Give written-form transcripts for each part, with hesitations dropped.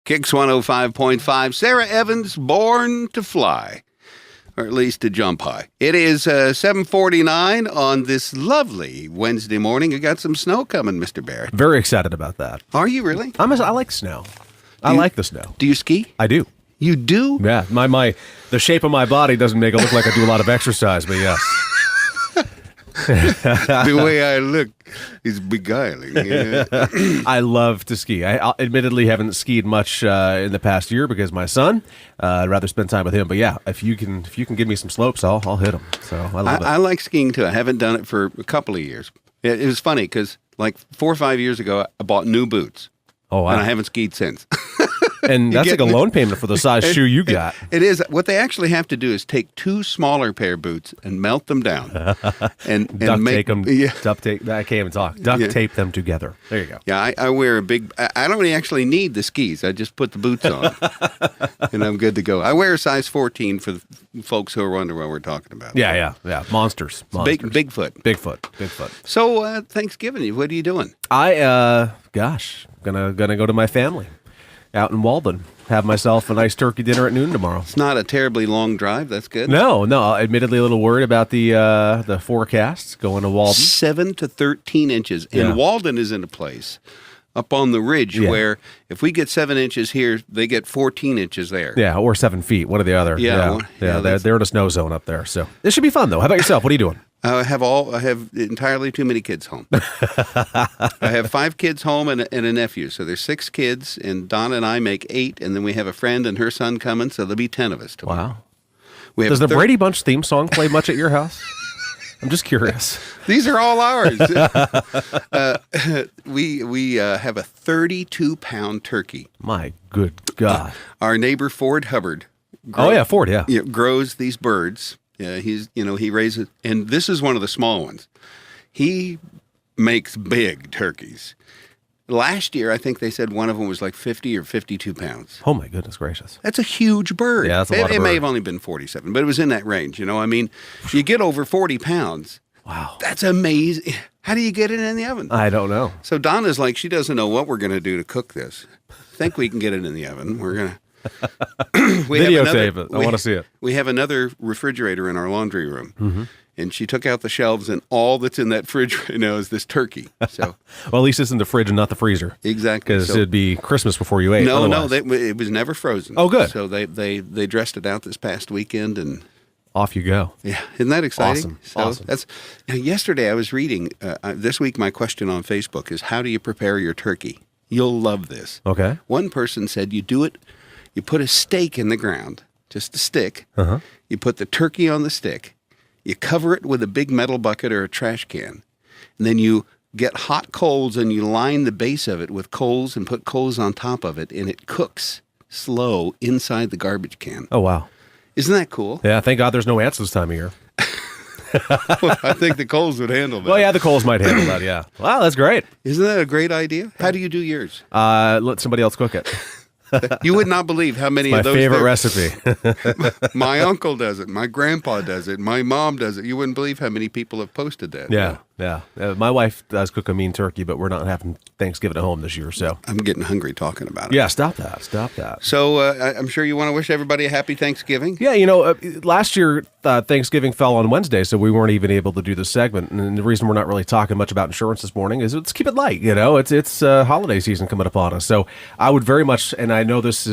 Kicks 105.5. Sarah Evans, born to fly, or at least to jump high. It is 7:49 on this lovely Wednesday morning. You got some snow coming, Mr. Barrett. Very excited about that. Are you really? I like snow. I like the snow. Do you ski? I do. You do? Yeah. The shape of my body doesn't make it look like I do a lot of exercise, but yes. The way I look is beguiling. Yeah. I love to ski. I admittedly haven't skied much in the past year because my son. I'd rather spend time with him. But yeah, if you can give me some slopes, I'll hit them. So I love it. I like skiing too. I haven't done it for a couple of years. It was funny because like 4 or 5 years ago, I bought new boots. Oh wow! And I haven't skied since. And that's like a loan payment for the size shoe you got. It is. What they actually have to do is take 2 smaller pair of boots and melt them down. and duct make tape them. Yeah. Duct tape. I can't even talk. Duct tape them together. There you go. Yeah, I wear a big. I don't actually need the skis. I just put the boots on, and I'm good to go. I wear a size 14 for the folks who are wondering what we're talking about. Yeah. Monsters. Bigfoot. So Thanksgiving, what are you doing? Gonna go to my family out in Walden. Have myself a nice turkey dinner at noon tomorrow. It's not a terribly long drive. That's good. No. Admittedly, a little worried about the forecasts going to Walden. 7 to 13 inches, and Walden is in a place up on the ridge where if we get 7 inches here, they get 14 inches there. Yeah, or 7 feet, one or the other. Yeah. They're in a snow zone up there. So this should be fun, though. How about yourself? What are you doing? I have entirely too many kids home. I have 5 kids home and a nephew. So there's 6 kids, and Donna and I make 8, and then we have a friend and her son coming, so there'll be 10 of us tomorrow. Wow. Does the Brady Bunch theme song play much at your house? I'm just curious. These are all ours. We have a 32-pound turkey. My good God. Our neighbor Ford Hubbard. Ford, grows these birds. He raises, and this is one of the small ones. He makes big turkeys. Last year, I think they said one of them was like 50 or 52 pounds. Oh, my goodness gracious. That's a huge bird. Yeah, that's a lot of bird. It may have only been 47, but it was in that range. I mean, you get over 40 pounds. Wow. That's amazing. How do you get it in the oven? I don't know. So Donna's like, she doesn't know what we're going to do to cook this. I think we can get it in the oven. We're going to. Videotape it. I want to see it. We have another refrigerator in our laundry room, and she took out the shelves, and all that's in that fridge right now is this turkey. So, well, at least it's in the fridge and not the freezer. Exactly, because it'd be Christmas before you ate. No, it was never frozen. Oh, good. So they dressed it out this past weekend, and off you go. Yeah, isn't that exciting? Awesome. Yesterday I was reading. This week, my question on Facebook is, how do you prepare your turkey? You'll love this. Okay. One person said you do it. You put a stake in the ground, just a stick. You put the turkey on the stick. You cover it with a big metal bucket or a trash can. And then you get hot coals and you line the base of it with coals and put coals on top of it. And it cooks slow inside the garbage can. Oh, wow. Isn't that cool? Yeah, thank God there's no ants this time of year. Well, I think the coals would handle that. Well, yeah, the coals might handle that, yeah. Wow, that's great. Isn't that a great idea? How do you do yours? Let somebody else cook it. You would not believe how many of those. My favorite recipe. My uncle does it. My grandpa does it. My mom does it. You wouldn't believe how many people have posted that. Yeah. My wife does cook a mean turkey, but we're not having Thanksgiving at home this year, so. I'm getting hungry talking about it. Yeah, stop that. So I'm sure you want to wish everybody a happy Thanksgiving. Yeah, last year Thanksgiving fell on Wednesday, so we weren't even able to do the segment. And the reason we're not really talking much about insurance this morning is let's keep it light. It's holiday season coming upon us. So I would very much, and I know this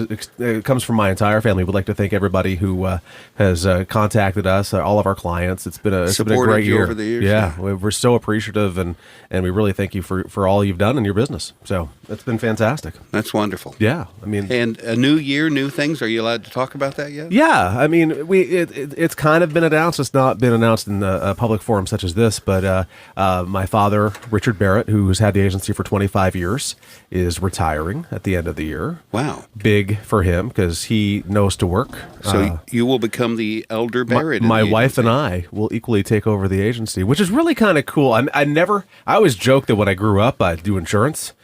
comes from my entire family, would like to thank everybody who has contacted us, all of our clients. It's been a great year over the years. Yeah, we're so appreciative, and we really thank you for all you've done in your business. So it's been fantastic. That's wonderful. Yeah, I mean, and a new year, new things. Are you allowed to talk about that yet? Yeah, I mean, it's kind of been announced. It's not been announced in a public forum such as this, but my father, Richard Barrett, who's had the agency for 25 years, is retiring at the end of the year. Wow, big for him because he knows to work. So you will become the elder Barrett. My wife and I will equally take over the agency, which is really kind of cool. I always joke that when I grew up, I'd do insurance.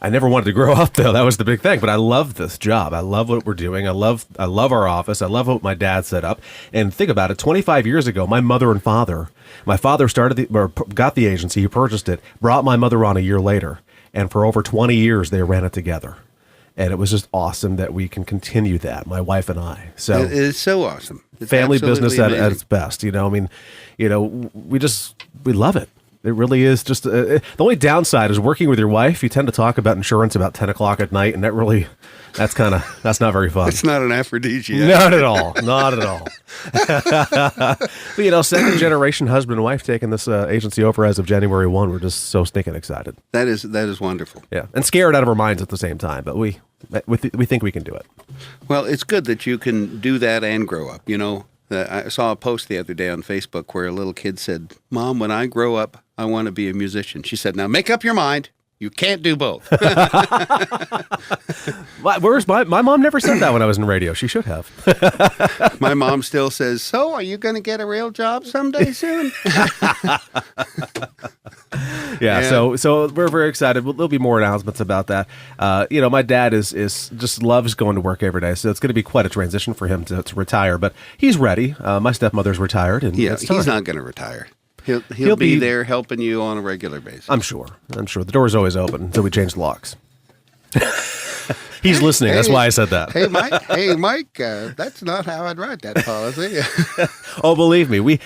I never wanted to grow up, though. That was the big thing. But I love this job. I love what we're doing. I love our office. I love what my dad set up. And think about it. 25 years ago, my father got the agency. He purchased it, brought my mother on a year later. And for over 20 years, they ran it together. And it was just awesome that we can continue that, my wife and I. So It is so awesome. It's family absolutely business at amazing. its best. I mean, we love it. It really is just the only downside is working with your wife. You tend to talk about insurance about 10 o'clock at night, and that's not very fun. It's not an aphrodisiac. Not at all. Not at all. But, second generation husband and wife taking this agency over as of January 1. We're just so stinking excited. That is wonderful. Yeah. And scared out of our minds at the same time. But we think we can do it. Well, it's good that you can do that and grow up. I saw a post the other day on Facebook where a little kid said, "Mom, when I grow up, I want to be a musician." She said, "Now make up your mind. You can't do both." My mom never said that when I was in radio. She should have. My mom still says, "So, are you going to get a real job someday soon?" Yeah, so we're very excited. There'll be more announcements about that. My dad is just loves going to work every day, so it's going to be quite a transition for him to retire. But he's ready. My stepmother's retired, and Yeah, it's time. he's not going to retire. He'll be there helping you on a regular basis. I'm sure. The door's always open until we change the locks. He's listening. That's why I said that. Hey, Mike. That's not how I'd write that policy. Oh, believe me. We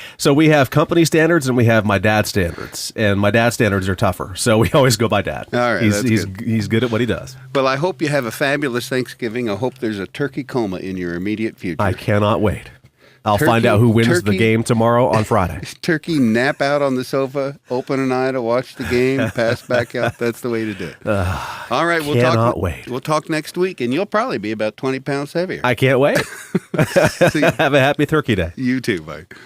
have company standards and we have my dad's standards, and my dad's standards are tougher. So we always go by dad. All right, he's good at what he does. Well, I hope you have a fabulous Thanksgiving. I hope there's a turkey coma in your immediate future. I cannot wait. I'll Turkey- find out who wins the turkey- game tomorrow on Friday. Turkey nap out on the sofa, open an eye to watch the game, pass back out. That's the way to do it. All right, cannot wait. We'll talk next week, and you'll probably be about 20 pounds heavier. I can't wait. See, Have a happy Turkey Day. you too, Mike.